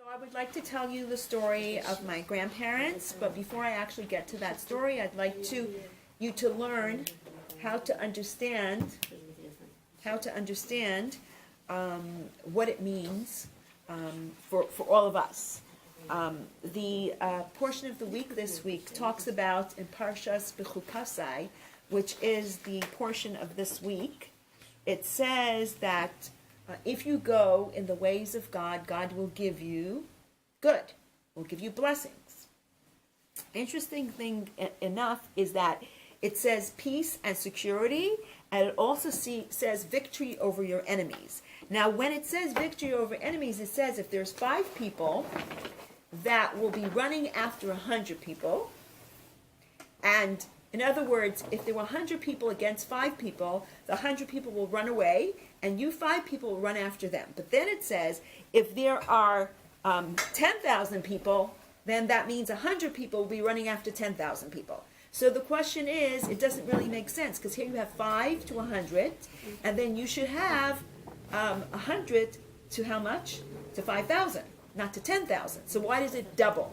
So I would like to tell you the story of my grandparents, but before I actually get to that story, I'd like you to learn how to understand what it means for all of us. The portion of the week this week talks about in Parshas Bechukasai, which is the portion of this week. It says that if you go in the ways of God, God will give you good, will give you blessings. Interesting thing enough is that it says peace and security, and it also says victory over your enemies. Now, when it says victory over enemies, it says if there's 5 people that will be running after 100 people, and in other words, if there were 100 people against 5 people, the 100 people will run away, and you 5 people will run after them. But then it says, if there are 10,000 people, then that means 100 people will be running after 10,000 people. So the question is, it doesn't really make sense, because here you have 5 to 100, and then you should have 100 to how much? To 5,000, not to 10,000. So why does it double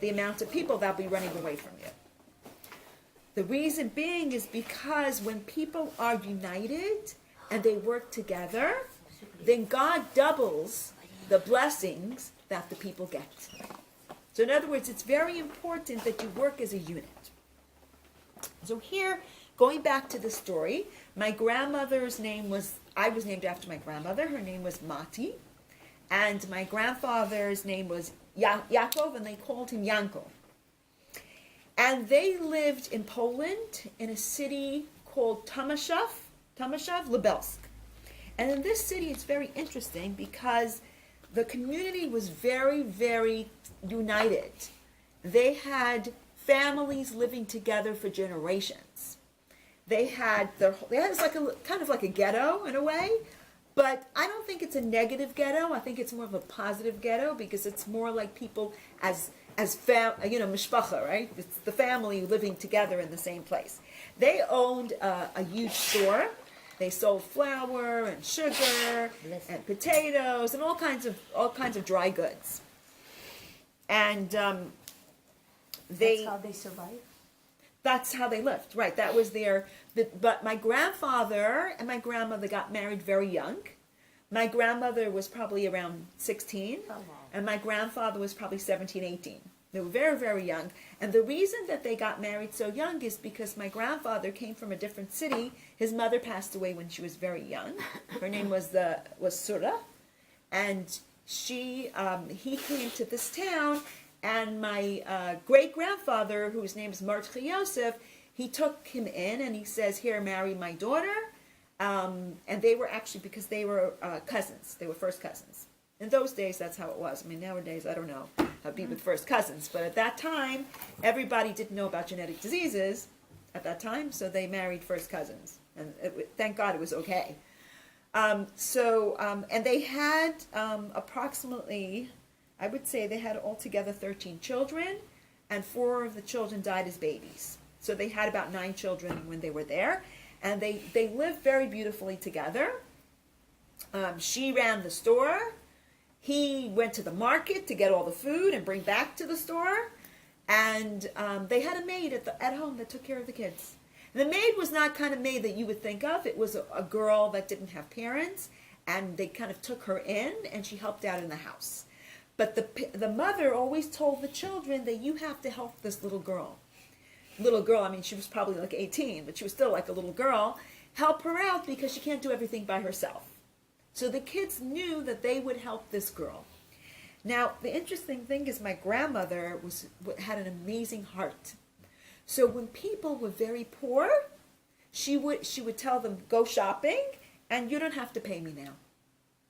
the amount of people that will be running away from you? The reason being is because when people are united and they work together, then God doubles the blessings that the people get. So in other words, it's very important that you work as a unit. So here, going back to the story, my grandmother's name was, I was named after my grandmother. Her name was Mati. And my grandfather's name was Yaakov, and they called him Yanko. And they lived in Poland in a city called Tomashev, Lubelsk. And in this city, it's very interesting because the community was very, very united. They had families living together for generations. They had like kind of like a ghetto in a way, but I don't think it's a negative ghetto. I think it's more of a positive ghetto because it's more like people as mishpacha, right? It's the family living together in the same place. They owned a huge store. They sold flour and sugar and potatoes and all kinds of dry goods. And that's how they survived. That's how they lived, right? That was but my grandfather and my grandmother got married very young. My grandmother was probably around 16, and my grandfather was probably 17, 18. They were very, very young. And the reason that they got married so young is because my grandfather came from a different city. His mother passed away when she was very young. Her name was Sura. And he came to this town, and my great-grandfather, whose name is Mordechai Yosef, he took him in and he says, here, marry my daughter. And they were actually, because they were cousins. They were first cousins. In those days, that's how it was. I mean, nowadays, I don't know how to be with first cousins. But at that time, everybody didn't know about genetic diseases at that time, so they married first cousins. And thank God it was okay. And they had approximately, I would say they had altogether 13 children, and 4 of the children died as babies. So they had about 9 children when they were there. And they lived very beautifully together. She ran the store. He went to the market to get all the food and bring back to the store. And they had a maid at home that took care of the kids. And the maid was not kind of maid that you would think of. It was a girl that didn't have parents. And they kind of took her in, and she helped out in the house. But the mother always told the children that you have to help this little girl. I mean, she was probably like 18, but she was still like a little girl. Help her out because she can't do everything by herself. So the kids knew that they would help this girl. Now, the interesting thing is my grandmother had an amazing heart. So when people were very poor, she would tell them, go shopping, and you don't have to pay me now.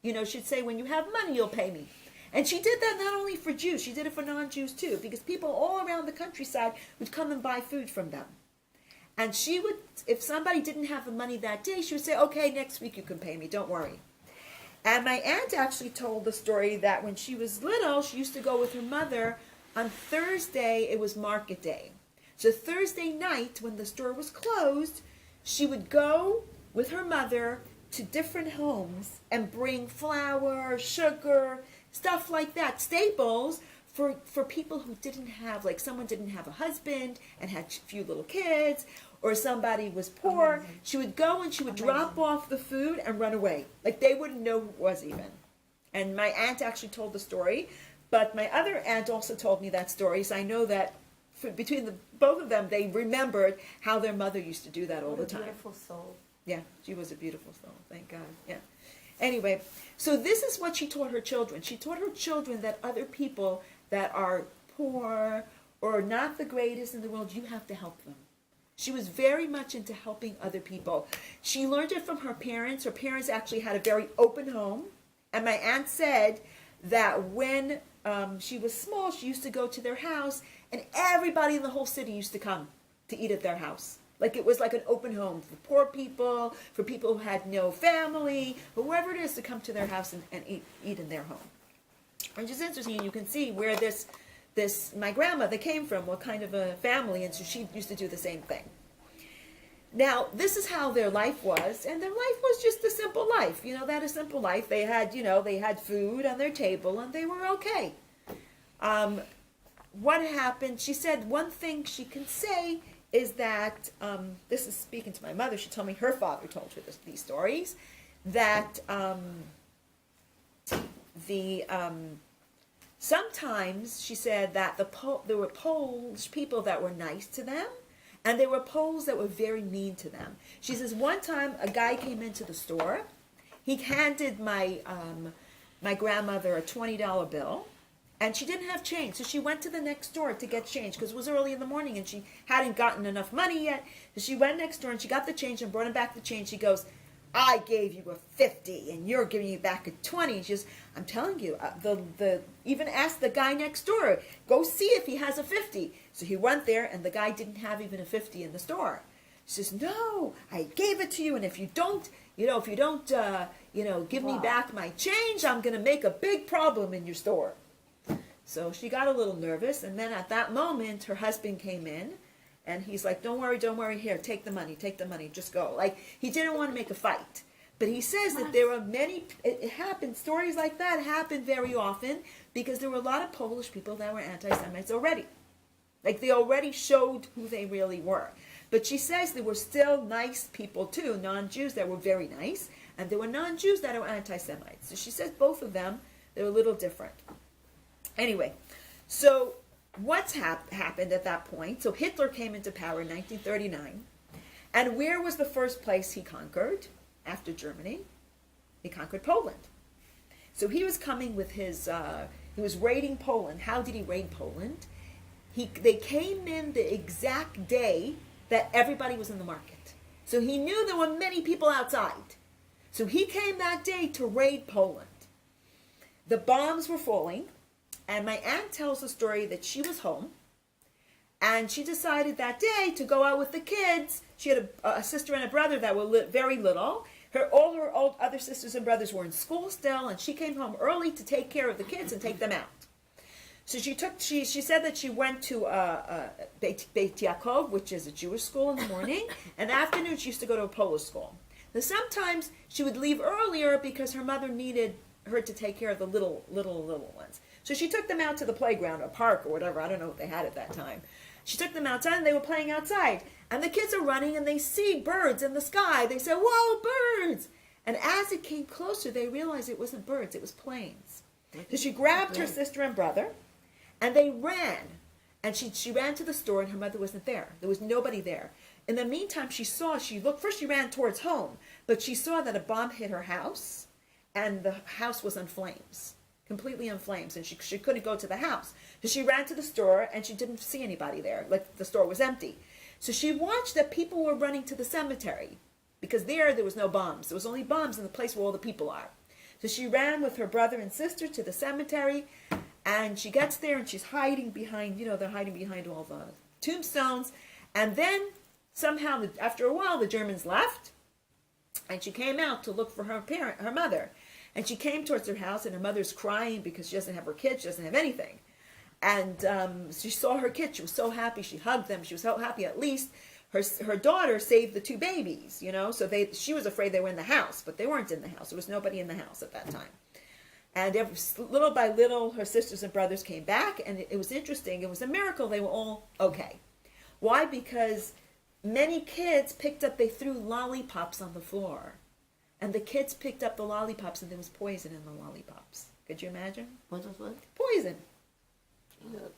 You know, she'd say, when you have money, you'll pay me. And she did that not only for Jews, she did it for non-Jews too, because people all around the countryside would come and buy food from them. And she would, if somebody didn't have the money that day, she would say, okay, next week you can pay me, don't worry. And my aunt actually told the story that when she was little, she used to go with her mother on Thursday, it was market day. So Thursday night, when the store was closed, she would go with her mother to different homes and bring flour, sugar, stuff like that, staples for people who didn't have, like someone didn't have a husband and had a few little kids, or somebody was poor. Amazing. She would go and she would drop off the food and run away. Like they wouldn't know who it was even. And my aunt actually told the story, but my other aunt also told me that story, so I know that between the both of them, they remembered how their mother used to do that all the time. Beautiful soul. Yeah, she was a beautiful soul, thank God. Yeah. Anyway, so this is what she taught her children. She taught her children that other people that are poor or not the greatest in the world, you have to help them. She was very much into helping other people. She learned it from her parents. Her parents actually had a very open home. And my aunt said that when she was small, she used to go to their house, and everybody in the whole city used to come to eat at their house. Like it was like an open home for poor people, for people who had no family, whoever it is to come to their house and eat in their home. Which is interesting. You can see where this my grandmother came from, what kind of a family, and so she used to do the same thing. Now, this is how their life was, and their life was just a simple life. You know, that a simple life. They had, they had food on their table, and they were okay. What happened, she said one thing she can say is that, this is speaking to my mother, she told me her father told her these stories, that sometimes, she said that there were Polish people that were nice to them, and there were Poles that were very mean to them. She says one time a guy came into the store. He handed my grandmother a $20 bill, and she didn't have change. So she went to the next door to get change because it was early in the morning and she hadn't gotten enough money yet. So she went next door and she got the change and brought him back the change. She goes, I gave you a 50 and you're giving me back a 20. She says, I'm telling you, even asked the guy next door, go see if he has a 50. So he went there and the guy didn't have even a 50 in the store. She says, no, I gave it to you, and if you don't give me back my change, I'm going to make a big problem in your store. So she got a little nervous, and then at that moment, her husband came in, and he's like, don't worry, here, take the money, just go. Like, he didn't want to make a fight. But he says that there are many, it happened, stories like that happen very often, because there were a lot of Polish people that were anti-Semites already. Like, they already showed who they really were. But she says there were still nice people too, non-Jews that were very nice, and there were non-Jews that were anti-Semites. So she says both of them, they were a little different. Anyway, so what's happened at that point? So Hitler came into power in 1939, and where was the first place he conquered after Germany? He conquered Poland. So he was coming with his, he was raiding Poland. How did he raid Poland? They came in the exact day that everybody was in the market. So he knew there were many people outside. So he came that day to raid Poland. The bombs were falling, and my aunt tells the story that she was home, and she decided that day to go out with the kids. She had a sister and a brother that were very little. All her old other sisters and brothers were in school still, and she came home early to take care of the kids and take them out. So she said that she went to Beit Yaakov, which is a Jewish school, in the morning, and in the afternoon she used to go to a Polish school. Now sometimes she would leave earlier because her mother needed her to take care of the little ones. So she took them out to the playground or park or whatever. I don't know what they had at that time. She took them outside and they were playing outside. And the kids are running and they see birds in the sky. They say, whoa, birds! And as it came closer, they realized it wasn't birds, it was planes. So she grabbed her sister and brother, and they ran. And she ran to the store, and her mother wasn't there. There was nobody there. In the meantime, she looked, first she ran towards home, but she saw that a bomb hit her house, and the house was in flames, completely in flames, and she couldn't go to the house. So she ran to the store, and she didn't see anybody there, like the store was empty. So she watched that people were running to the cemetery, because there was no bombs. There was only bombs in the place where all the people are. So she ran with her brother and sister to the cemetery, and she gets there, and she's hiding behind, they're hiding behind all the tombstones. And then, somehow, after a while, the Germans left, and she came out to look for her mother. And she came towards her house, and her mother's crying because she doesn't have her kids, she doesn't have anything. And she saw her kids, she was so happy, she hugged them, she was so happy at least her daughter saved the two babies, so she was afraid they were in the house, but they weren't in the house. There was nobody in the house at that time. And little by little, her sisters and brothers came back, and it was interesting. It was a miracle. They were all okay. Why? Because many kids they threw lollipops on the floor. And the kids picked up the lollipops, and there was poison in the lollipops. Could you imagine? What was what? Poison. Look.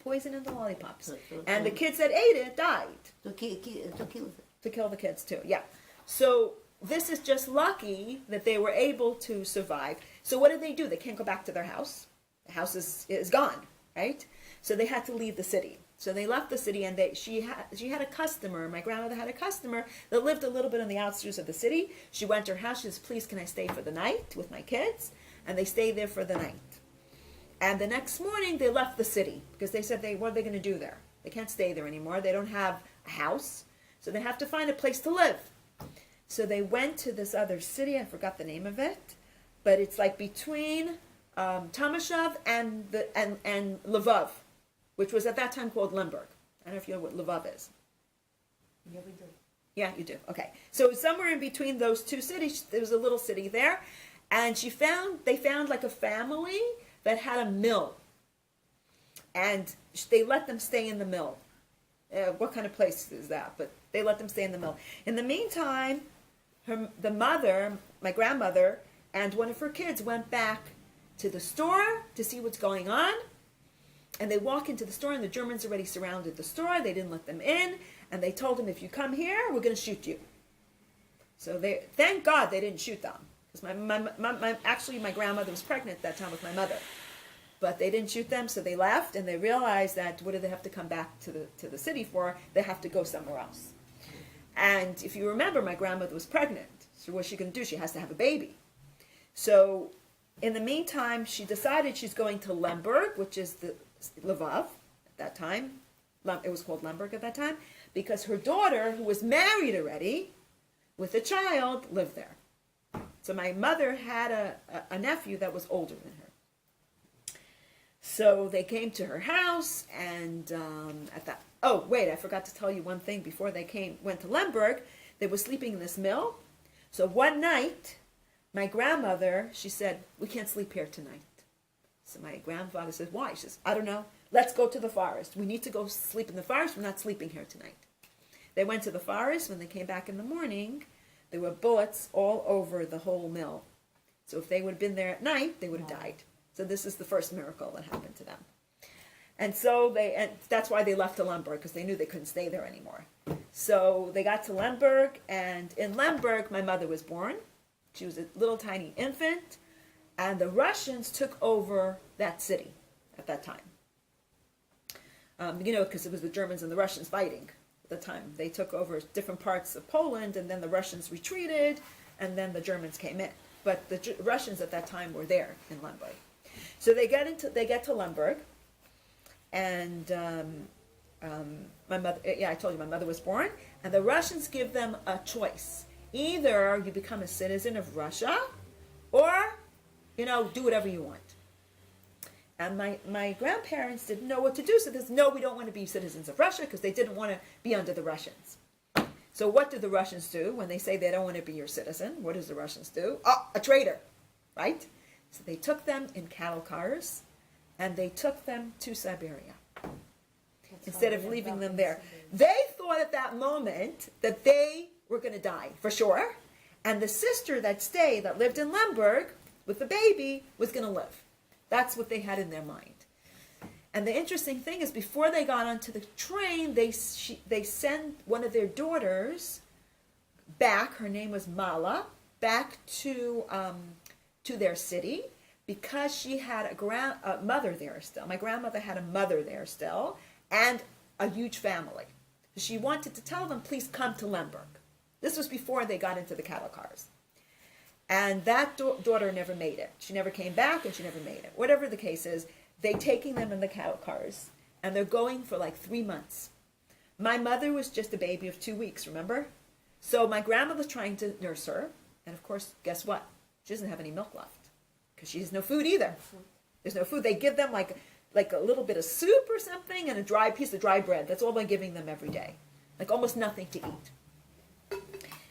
Poison in the lollipops. Look. And the kids that ate it died. To kill To kill the kids, too. Yeah. So this is just lucky that they were able to survive. So what did they do? They can't go back to their house. The house is gone, right? So they had to leave the city. So they left the city, and she had a customer. My grandmother had a customer that lived a little bit on the outskirts of the city. She went to her house. She says, "Please, can I stay for the night with my kids?" And they stayed there for the night. And the next morning, they left the city because they said, what are they going to do there? They can't stay there anymore. They don't have a house, so they have to find a place to live. So they went to this other city. I forgot the name of it, but it's like between Tamashov and Lvov, which was at that time called Lemberg. I don't know if you know what Lvov is. Yeah, we do. Yeah, you do. Okay. So somewhere in between those two cities, there was a little city there, and they found like a family that had a mill, and they let them stay in the mill. What kind of place is that? But they let them stay in the mill. In the meantime, the mother, my grandmother, and one of her kids went back to the store to see what's going on. And they walk into the store, and the Germans already surrounded the store. They didn't let them in, and they told them, "If you come here, we're going to shoot you." So thank God they didn't shoot them, because actually my grandmother was pregnant at that time with my mother, but they didn't shoot them. So they left, and they realized that what do they have to come back to the city for? They have to go somewhere else. And if you remember, my grandmother was pregnant. So what's she going to do? She has to have a baby. So in the meantime, she decided she's going to Lemberg, which is the Lvov at that time. It was called Lemberg at that time, because her daughter, who was married already with a child, lived there. So my mother had a nephew that was older than her. So they came to her house, and I forgot to tell you one thing before they went to Lemberg. They were sleeping in this mill. So one night, my grandmother, she said, "We can't sleep here tonight." So my grandfather says, "Why?" She says, "I don't know. Let's go to the forest. We need to go sleep in the forest. We're not sleeping here tonight." They went to the forest. When they came back in the morning, there were bullets all over the whole mill. So if they would have been there at night, they would have died. So this is the first miracle that happened to them. And that's why they left to Lemberg, because they knew they couldn't stay there anymore. So they got to Lemberg, and in Lemberg, my mother was born. She was a little tiny infant, and the Russians took over that city at that time. Because it was the Germans and the Russians fighting at the time. They took over different parts of Poland, and then the Russians retreated, and then the Germans came in. But the Russians at that time were there in Lemberg. So they get to Lemberg, and my mother. I told you my mother was born, and the Russians give them a choice: either you become a citizen of Russia, or do whatever you want. And my grandparents didn't know what to do, so they said, "No, we don't want to be citizens of Russia," because they didn't want to be under the Russians. So what did the Russians do when they say they don't want to be your citizen? What does the Russians do? Oh, a traitor, right? So they took them in cattle cars, and they took them to Siberia instead of leaving them there. They thought at that moment that they were going to die, for sure, and the sister that lived in Lemberg with the baby, was going to live. That's what they had in their mind. And the interesting thing is, before they got onto the train, they sent one of their daughters back. Her name was Mala, back to their city, because she had a mother there still. My grandmother had a mother there still, and a huge family. She wanted to tell them, "Please come to Lemberg." This was before they got into the cattle cars. And that daughter never made it. She never came back, and she never made it. Whatever the case is, they taking them in the cattle cars, and they're going for like 3 months. My mother was just a baby of 2 weeks, remember? So my grandmother's trying to nurse her, and of course, guess what? She doesn't have any milk left, because she has no food either. There's no food. They give them like a little bit of soup or something, and a piece of dry bread. That's all they're giving them every day. like almost nothing to eat.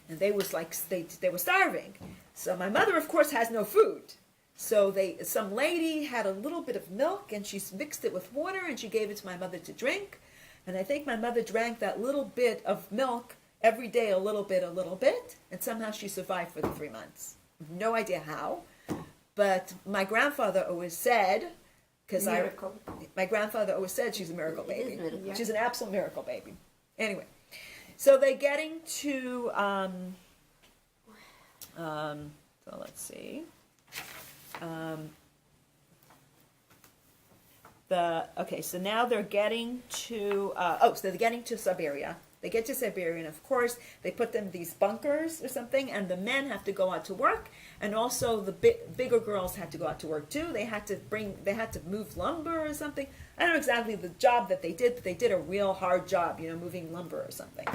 And they was like, they were starving. So my mother, of course, has no food. So some lady had a little bit of milk and she mixed it with water and she gave it to my mother to drink. And I think my mother drank that little bit of milk every day, a little bit, and somehow she survived for the 3 months. No idea how. But my grandfather always said, my grandfather always said she's a miracle It is baby. miracle. She's an absolute miracle baby. Anyway, so they're getting to, so let's see. So now they're getting to, so they're getting to Siberia. They get to Siberia, and of course, they put them in these bunkers or something, and the men have to go out to work, and also the bigger girls had to go out to work too. They had to move lumber or something. I don't know exactly the job that they did, but they did a real hard job, moving lumber or something.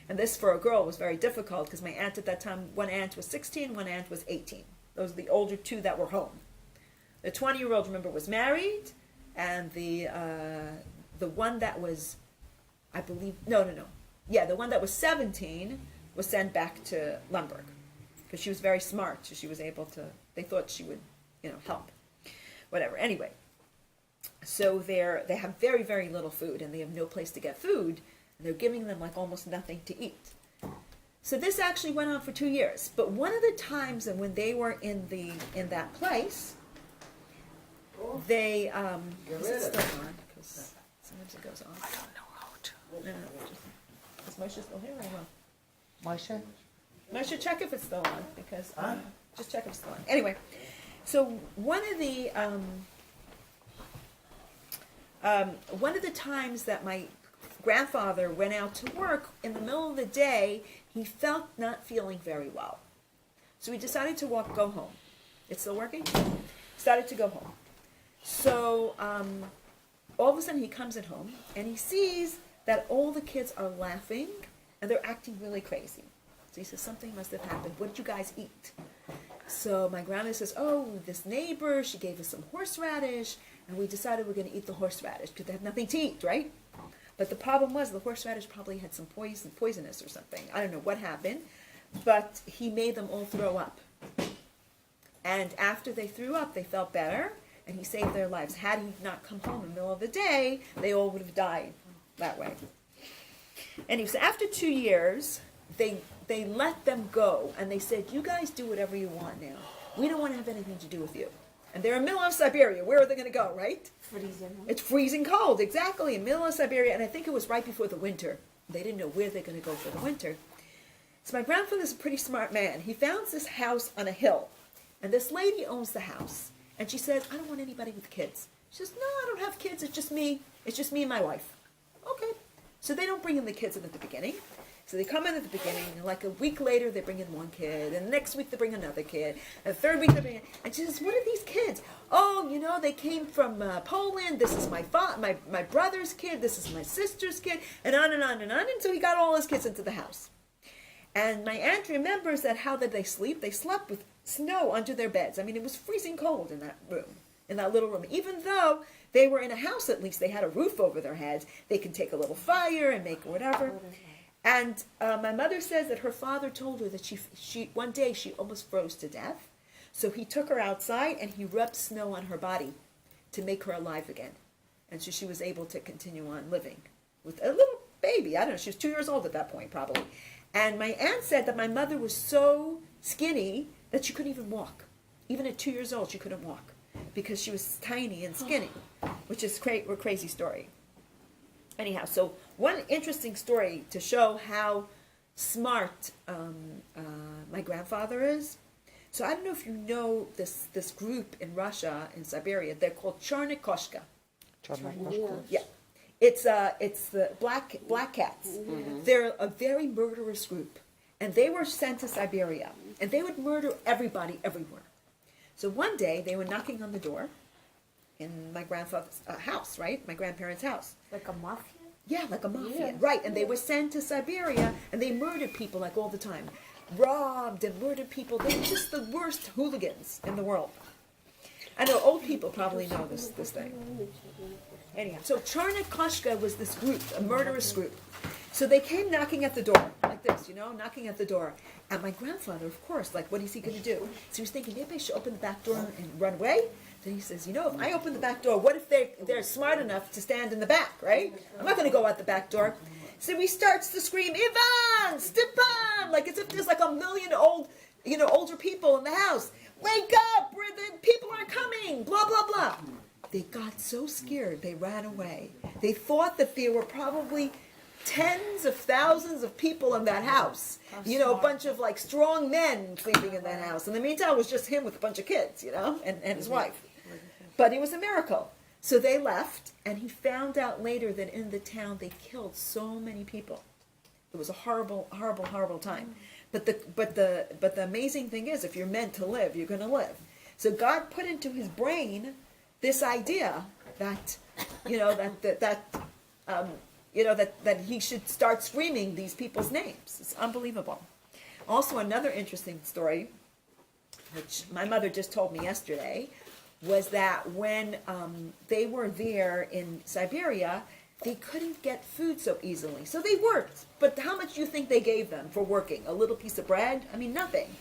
And this, for a girl, was very difficult, because my aunt at that time, one aunt was 16, one aunt was 18. Those are the older two that were home. The 20-year-old, remember, was married, and the one that was, I believe, the one that was 17 was sent back to Lemberg, because she was very smart, so she was able to, they thought she would, help. Whatever, anyway. So they have very, very little food, and they have no place to get food, and they're giving them like almost nothing to eat. So this actually went on for 2 years. But one of the times when they were in that place, they is it still on? Because sometimes it goes off. I don't know how to. No. Is Moshe still here or what? Moshe, check if it's still on, because just check if it's still on. Anyway, so one of the times that my grandfather went out to work, in the middle of the day, he felt not feeling very well. So he decided to go home. It's still working? Started to go home. So all of a sudden he comes at home and he sees that all the kids are laughing and they're acting really crazy. So he says, something must have happened. What did you guys eat? So my grandma says, this neighbor, she gave us some horseradish, and we decided we're going to eat the horseradish because they have nothing to eat, right? But the problem was the horseradish probably had some poisonous or something. I don't know what happened, but he made them all throw up. And after they threw up, they felt better, and he saved their lives. Had he not come home in the middle of the day, they all would have died that way. Anyway, so after 2 years, they let them go, and they said, you guys do whatever you want now. We don't want to have anything to do with you. And they're in the middle of Siberia. Where are they going to go, right? Freezing. It's freezing cold, exactly, in the middle of Siberia, and I think it was right before the winter. They didn't know where they're going to go for the winter. So my grandfather's a pretty smart man. He found this house on a hill, and this lady owns the house. And she says, I don't want anybody with kids. She says, no, I don't have kids, it's just me. It's just me and my wife. Okay. So they don't bring in the kids in at the beginning. So they come in at the beginning, and like a week later, they bring in one kid, and the next week they bring another kid, and the third week they bring in, and she says, what are these kids? Oh, they came from Poland, this is my brother's kid, this is my sister's kid, and on and on and on, and so he got all his kids into the house. And my aunt remembers that how did they sleep? They slept with snow under their beds. I mean, it was freezing cold in that room, in that little room. Even though they were in a house, at least they had a roof over their heads, they could take a little fire and make whatever. And my mother says that her father told her that she one day she almost froze to death. So he took her outside and he rubbed snow on her body to make her alive again. And so she was able to continue on living with a little baby. I don't know, she was 2 years old at that point probably. And my aunt said that my mother was so skinny that she couldn't even walk. Even at 2 years old, she couldn't walk because she was tiny and skinny, which is a crazy story. Anyhow, so one interesting story to show how smart my grandfather is. So I don't know if you know this group in Russia, in Siberia. They're called Cherny Koshka. Yeah, it's the black cats. Mm-hmm. They're a very murderous group, and they were sent to Siberia, and they would murder everybody everywhere. So one day they were knocking on the door in my grandfather's house, right? My grandparents' house. Like a mafia? Yeah, like a mafia, Yeah. right? And they were sent to Siberia, and they murdered people like all the time, robbed and murdered people. They were just the worst hooligans in the world. I know old people probably know this thing. Anyhow, so Cherny Koshka was this group, a murderous group, So they came knocking at the door, like this, knocking at the door. And my grandfather, of course, like, what is he going to do? So he was thinking, maybe I should open the back door and run away. Then he says, if I open the back door, what if they're smart enough to stand in the back, right? I'm not going to go out the back door. So he starts to scream, Ivan, Stepan, like as if there's like a million older people in the house. Wake up, the people are coming, blah, blah, blah. They got so scared, they ran away. They thought that there were probably tens of thousands of people in that house. A bunch of like strong men sleeping in that house. In the meantime, it was just him with a bunch of kids, and his wife. But it was a miracle. So they left, and he found out later that in the town they killed so many people. It was a horrible, horrible, horrible time. But the amazing thing is, if you're meant to live, you're going to live. So God put into his brain this idea that that he should start screaming these people's names. It's unbelievable. Also, another interesting story, which my mother just told me yesterday, was that when they were there in Siberia, they couldn't get food so easily. So they worked. But how much do you think they gave them for working? A little piece of bread? I mean, nothing.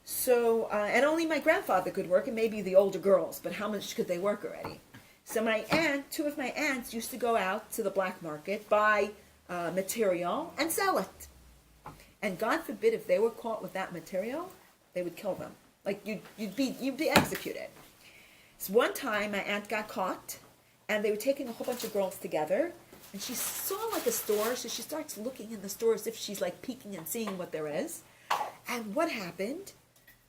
So, and only my grandfather could work, and maybe the older girls, but how much could they work already? So two of my aunts used to go out to the black market, buy material, and sell it. And God forbid if they were caught with that material, they would kill them. Like you'd be executed. So one time my aunt got caught, and they were taking a whole bunch of girls together, and she saw like a store, so she starts looking in the store as if she's like peeking and seeing what there is. And what happened?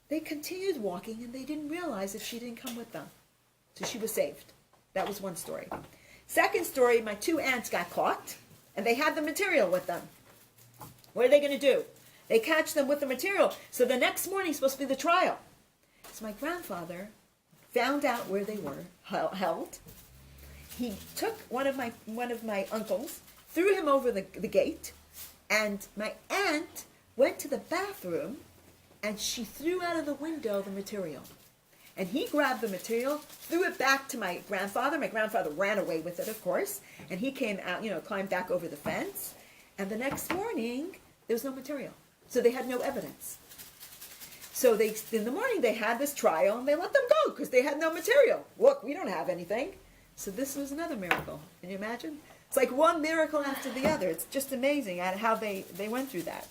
They continued walking, and they didn't realize that she didn't come with them. So she was saved. That was one story. Second story, my two aunts got caught, and they had the material with them. What are they going to do? They catch them with the material. So the next morning is supposed to be the trial. So my grandfather found out where they were held. He took one of my uncles, threw him over the gate, and my aunt went to the bathroom, and she threw out of the window the material. And he grabbed the material, threw it back to my grandfather. My grandfather ran away with it, of course. And he came out, climbed back over the fence. And the next morning, there was no material. So they had no evidence. So in the morning, they had this trial, and they let them go because they had no material. Look, we don't have anything. So this was another miracle. Can you imagine? It's like one miracle after the other. It's just amazing at how they went through that.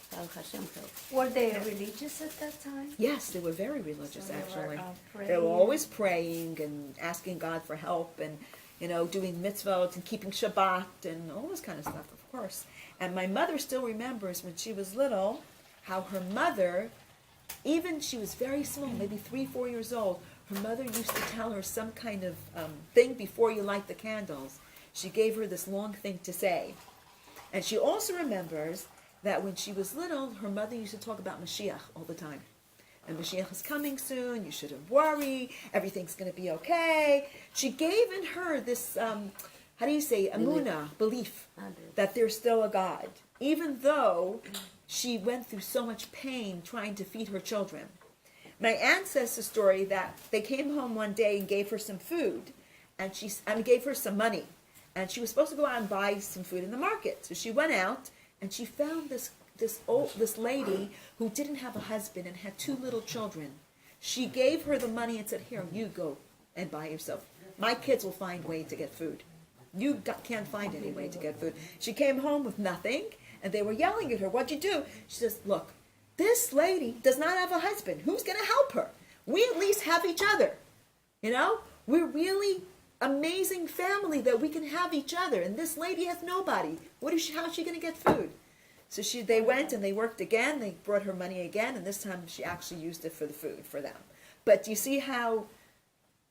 Were they religious at that time? Yes, they were very religious, So they actually. were, They were praying. always praying and asking God for help and, doing mitzvot and keeping Shabbat and all this kind of stuff, of course. And my mother still remembers when she was little how her mother, even she was very small, maybe 3-4 years old, her mother used to tell her some kind of thing before you light the candles. She gave her this long thing to say. And she also remembers that when she was little, her mother used to talk about Mashiach all the time. And Mashiach is coming soon, you shouldn't worry, everything's going to be okay. She gave in her this, emunah, belief, that there's still a God. Even though she went through so much pain trying to feed her children. My aunt says the story that they came home one day and gave her some food, and gave her some money. And she was supposed to go out and buy some food in the market. So she went out, and she found this lady who didn't have a husband and had 2 little children. She gave her the money and said, "Here, you go and buy yourself. My kids will find a way to get food. You can't find any way to get food." She came home with nothing, and they were yelling at her, "What'd you do?" She says, "Look, this lady does not have a husband. Who's going to help her? We at least have each other. We're really amazing family that we can have each other, and this lady has nobody. How's she going to get food?" So they went and they worked again. They brought her money again, and this time she actually used it for the food for them. But do you see how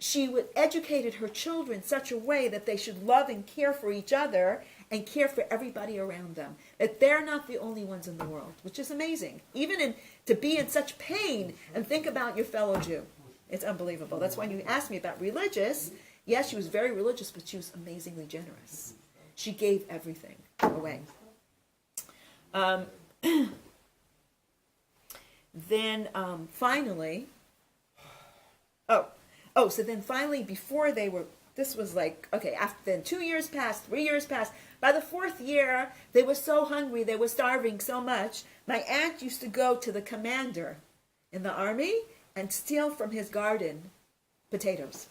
she educated her children such a way that they should love and care for each other and care for everybody around them, that they're not the only ones in the world, which is amazing. Even to be in such pain and think about your fellow Jew. It's unbelievable. That's why you asked me about religious. Yes, she was very religious, but she was amazingly generous. She gave everything away. Then finally, so then finally, before they were This was like, okay, after then 2 years passed, 3 years passed. By the 4th year, they were so hungry, they were starving so much. My aunt used to go to the commander in the army and steal from his garden potatoes.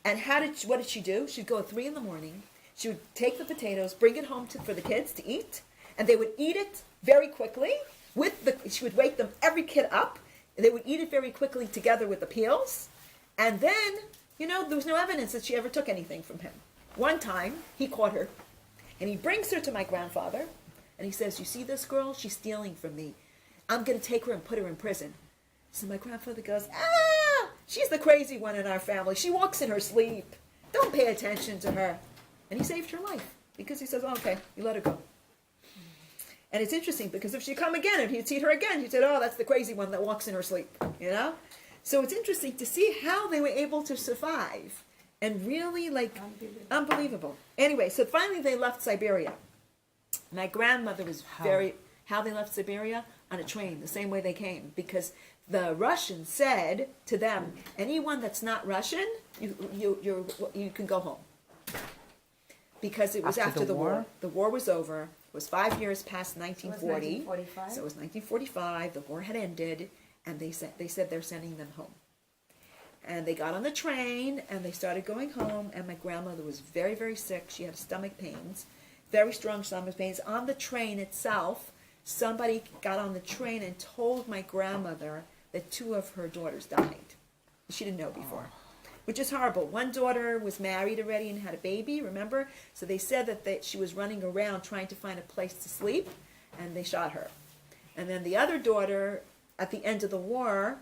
And what did she do? She'd go at 3 in the morning. She would take the potatoes, bring it home for the kids to eat, and they would eat it very quickly. She would wake them, every kid up, and they would eat it very quickly together with the peels. And then, there was no evidence that she ever took anything from him. One time, he caught her, and he brings her to my grandfather, and he says, "You see this girl? She's stealing from me. I'm going to take her and put her in prison." So my grandfather goes, "She's the crazy one in our family. She walks in her sleep. Don't pay attention to her." And he saved her life, because he says, "Okay, you let her go." And it's interesting, because if she'd come again and he'd see her again, he'd say, "Oh, that's the crazy one that walks in her sleep," So it's interesting to see how they were able to survive, and really, unbelievable. Anyway, so finally they left Siberia. My grandmother was how they left Siberia? On a train, the same way they came, because the Russians said to them, "Anyone that's not Russian, you can go home." Because it was after the war. The war was over. It was 5 years past 1940. So it was 1945. The war had ended, and they said they're sending them home. And they got on the train, and they started going home, and my grandmother was very, very sick. She had stomach pains, very strong stomach pains. On the train itself, somebody got on the train and told my grandmother that 2 of her daughters died. She didn't know before, which is horrible. One daughter was married already and had a baby, remember? So they said that she was running around trying to find a place to sleep, and they shot her. And then the other daughter, at the end of the war,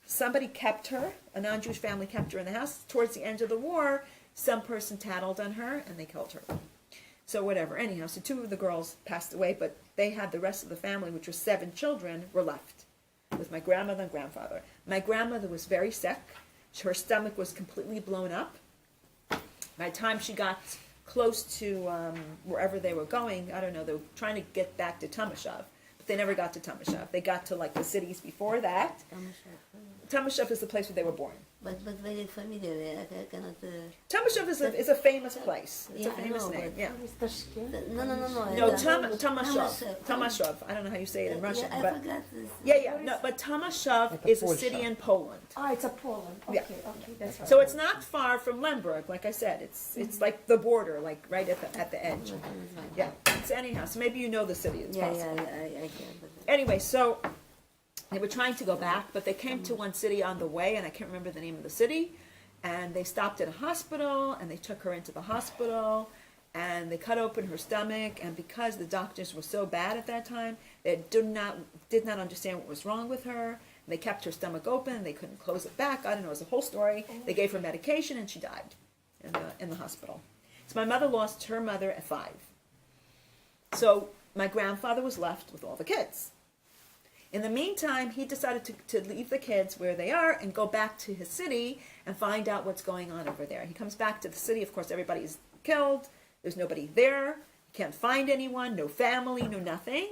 somebody kept her, a non-Jewish family kept her in the house. Towards the end of the war, some person tattled on her, and they killed her. So whatever. Anyhow, so 2 of the girls passed away, but they had the rest of the family, which was 7 children, were left with my grandmother and grandfather. My grandmother was very sick. Her stomach was completely blown up. By the time she got close to wherever they were going, I don't know, they were trying to get back to Tomashov, but they never got to Tomashov. They got to the cities before that. Tomashov is the place where they were born. But very familiar. I cannot. Tomashov is a famous place. It's a famous name. Yeah. No. No, Tomashov. I don't know how you say it in Russian, I but forgot this. yeah. No, but Tomashov is a city in Poland. Oh, it's a Poland. Okay, that's right. So it's not far from Lemberg. Like I said, it's like the border, like right at the edge. Yeah. So anyhow, so maybe you know the city. It's possible. I can. Anyway, so they were trying to go back, but they came to one city on the way, and I can't remember the name of the city. And they stopped at a hospital, and they took her into the hospital, and they cut open her stomach. And because the doctors were so bad at that time, they did not understand what was wrong with her. They kept her stomach open. They couldn't close it back. I don't know. It was a whole story. They gave her medication, and she died in the hospital. So my mother lost her mother at 5. So my grandfather was left with all the kids. In the meantime, he decided to leave the kids where they are and go back to his city and find out what's going on over there. He comes back to the city. Of course, everybody's killed. There's nobody there. He can't find anyone, no family, no nothing.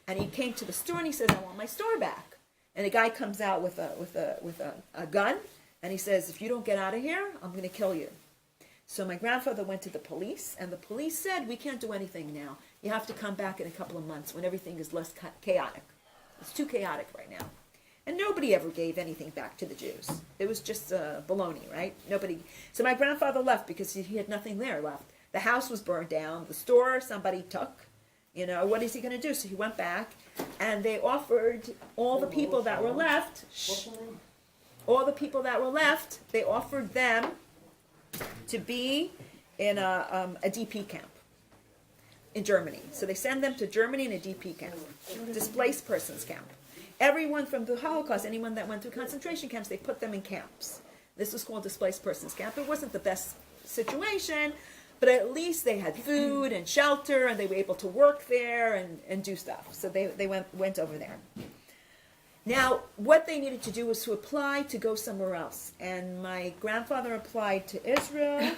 And he came to the store and he says, "I want my store back." And a guy comes out with a gun, and he says, "If you don't get out of here, I'm going to kill you." So my grandfather went to the police, and the police said, "We can't do anything now. You have to come back in a couple of months when everything is less chaotic. It's too chaotic right now." And nobody ever gave anything back to the Jews. It was just baloney, right? Nobody. So my grandfather left because he had nothing there left. The house was burned down. The store somebody took. What is he going to do? So he went back, and they offered all the people that were left, they offered them to be in a DP camp in Germany. So they send them to Germany in a DP camp, displaced persons camp. Everyone from the Holocaust, anyone that went through concentration camps, they put them in camps. This was called displaced persons camp. It wasn't the best situation, but at least they had food and shelter, and they were able to work there and do stuff. So they went over there. Now, what they needed to do was to apply to go somewhere else. And my grandfather applied to Israel.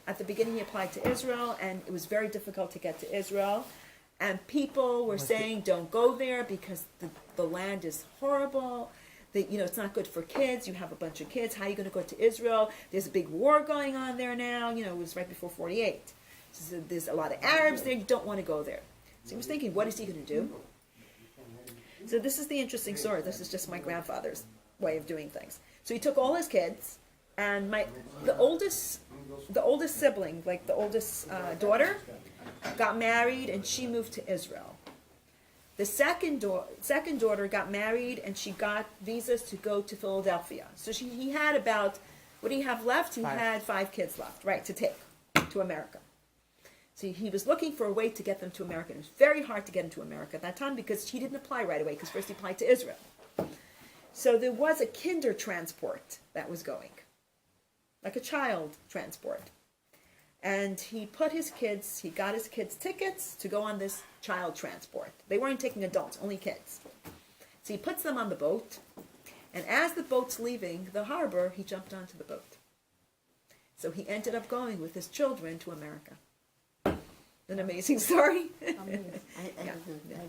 At the beginning, he applied to Israel, and it was very difficult to get to Israel. And people were saying, "Don't go there because the land is horrible. that, it's not good for kids. You have a bunch of kids. How are you going to go to Israel? There's a big war going on there now. It was right before 48. So there's a lot of Arabs there. You don't want to go there. So he was thinking, what is he going to do? So this is the interesting story. This is just my grandfather's way of doing things. So he took all his kids, and the oldest sibling, like the oldest daughter, got married, and she moved to Israel. The second daughter got married, and she got visas to go to Philadelphia. So he had about, what do you have left? He had 5 kids left, right, to take to America. So he was looking for a way to get them to America. It was very hard to get into America at that time because he didn't apply right away, because first he applied to Israel. So there was a kinder transport that was going, like a child transport. And he got his kids tickets to go on this child transport. They weren't taking adults, only kids. So he puts them on the boat, and as the boat's leaving the harbor, he jumped onto the boat. So he ended up going with his children to America. An amazing story. Amazing. I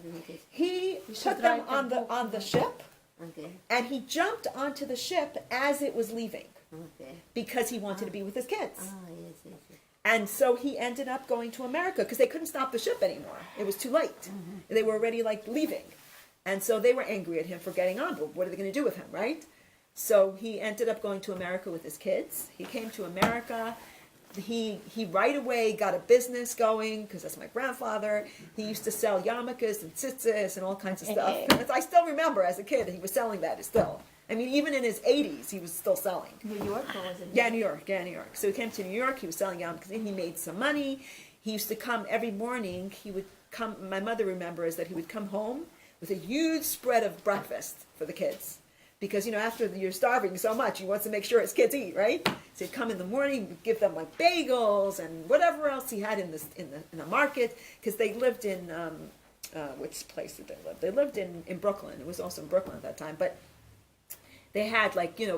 didn't get. He put them on the ship, Okay. and he jumped onto the ship as it was leaving Okay. because he wanted to be with his kids. Yes. And so he ended up going to America because they couldn't stop the ship anymore. It was too late. Mm-hmm. They were already leaving. And so they were angry at him for getting on. But what are they going to do with him, right? So he ended up going to America with his kids. He came to America. He right away got a business going, because that's my grandfather. He used to sell yarmulkes and tzitzis and all kinds of stuff. I still remember as a kid he was selling that still. I mean, even in his 80s, he was still selling. New York, or was it? Yeah, New York. So he came to New York. He was selling yarmulkes, and he made some money. He used to come every morning. He would come. My mother remembers that he would come home with a huge spread of breakfast for the kids. Because, after you're starving so much, he wants to make sure his kids eat, right? So he'd come in the morning, give them bagels and whatever else he had in the market, because they lived in, which place did they live? They lived in Brooklyn. It was also in Brooklyn at that time. But they had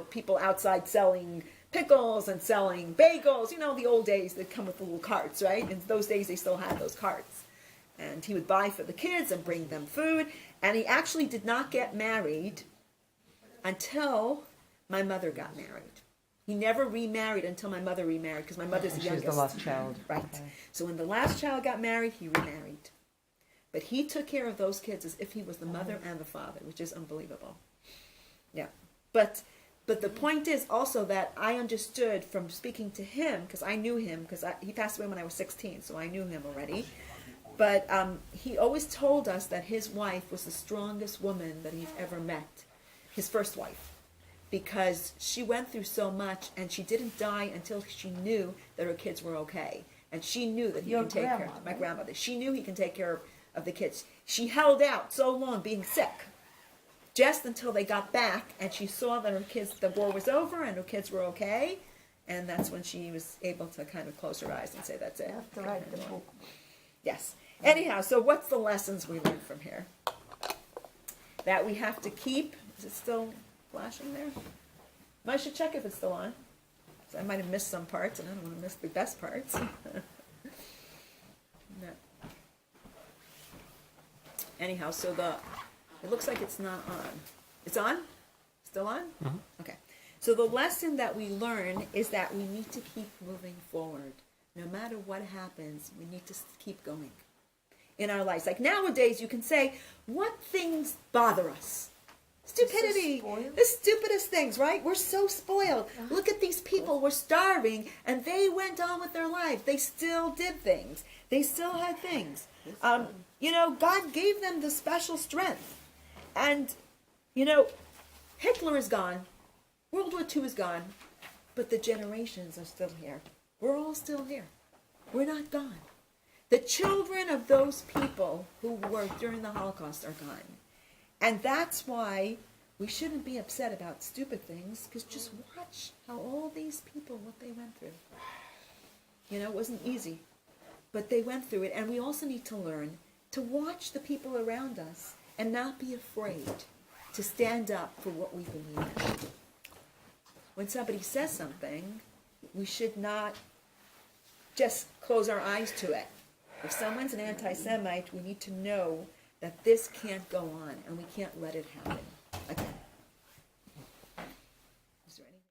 people outside selling pickles and selling bagels. The old days, they'd come with the little carts, right? In those days, they still had those carts. And he would buy for the kids and bring them food. And he actually did not get married until my mother got married. He never remarried until my mother remarried, because my mother's the youngest. She's the last child. Right. Okay. So when the last child got married, he remarried. But he took care of those kids as if he was the mother and the father, which is unbelievable. Yeah. But the point is also that I understood from speaking to him, because I knew him, because he passed away when I was 16, so I knew him already. But he always told us that his wife was the strongest woman that he'd ever met. His first wife, because she went through so much, and she didn't die until she knew that her kids were okay, and she knew that he can take care of my grandmother. She knew he can take care of the kids. She held out so long, being sick, just until they got back, and she saw that the war was over, and her kids were okay, and that's when she was able to kind of close her eyes and say, "That's it." You have to write the book. Yes. Anyhow, so what's the lessons we learned from here? That we have to keep. Is it still flashing there? I should check if it's still on. So I might have missed some parts, and I don't want to miss the best parts. No. Anyhow, so it looks like it's not on. It's on? Still on? Mm-hmm. Okay. So the lesson that we learn is that we need to keep moving forward. No matter what happens, we need to keep going in our lives. Like nowadays, you can say, what things bother us? Stupidity. The stupidest things, right? We're so spoiled. Look at these people. We're starving, and they went on with their life. They still did things. They still had things. God gave them the special strength. And, Hitler is gone. World War II is gone. But the generations are still here. We're all still here. We're not gone. The children of those people who were during the Holocaust are gone. And that's why we shouldn't be upset about stupid things, because just watch how all these people, what they went through. It wasn't easy, but they went through it. And we also need to learn to watch the people around us and not be afraid to stand up for what we believe in. When somebody says something, we should not just close our eyes to it. If someone's an anti-Semite, we need to know that this can't go on, and we can't let it happen again.